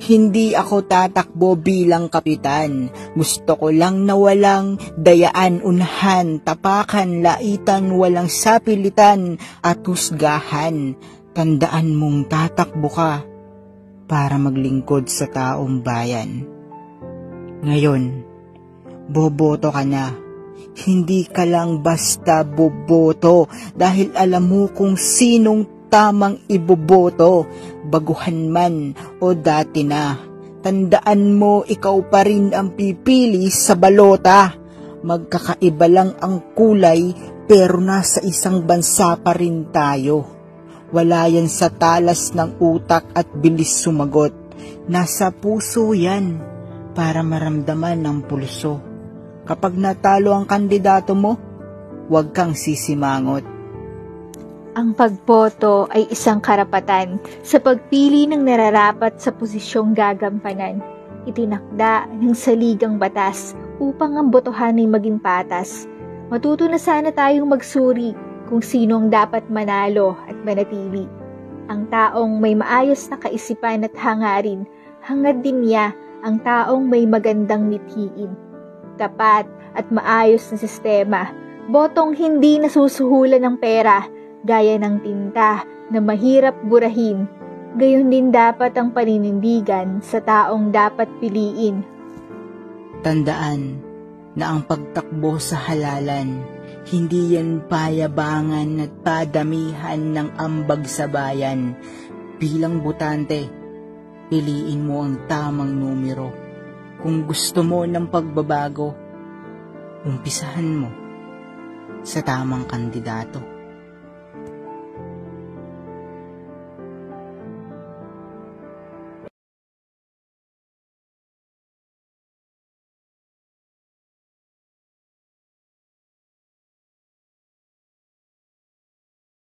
Hindi ako tatakbo bilang kapitan. Gusto ko lang na walang dayaan, unahan, tapakan, laitan, walang sapilitan at husgahan. Tandaan mong tatakbo ka para maglingkod sa taong bayan. Ngayon, boboto ka na. Hindi ka lang basta boboto dahil alam mo kung sinong tamang iboboto, baguhan man o dati na. Tandaan mo, ikaw pa rin ang pipili sa balota. Magkakaiba lang ang kulay pero nasa isang bansa pa rin tayo. Wala yan sa talas ng utak at bilis sumagot. Nasa puso yan para maramdaman ng pulso. Kapag natalo ang kandidato mo, huwag kang sisimangot. Ang pagboto ay isang karapatan sa pagpili ng nararapat sa posisyong gagampanan. Itinakda ng saligang batas upang ang botohan ay maging patas. Matuto na sana tayong magsuri kung sino ang dapat manalo at manatili. Ang taong may maayos na kaisipan at hangarin, hangad din niya ang taong may magandang mithiin. Tapat at maayos na sistema, botong hindi nasusuhulan ng pera, gaya ng tinta na mahirap burahin. Gayon din dapat ang paninindigan sa taong dapat piliin. Tandaan na ang pagtakbo sa halalan, hindi yan payabangan at padamihan ng ambag sa bayan. Bilang botante, piliin mo ang tamang numero. Kung gusto mo ng pagbabago, umpisahan mo sa tamang kandidato.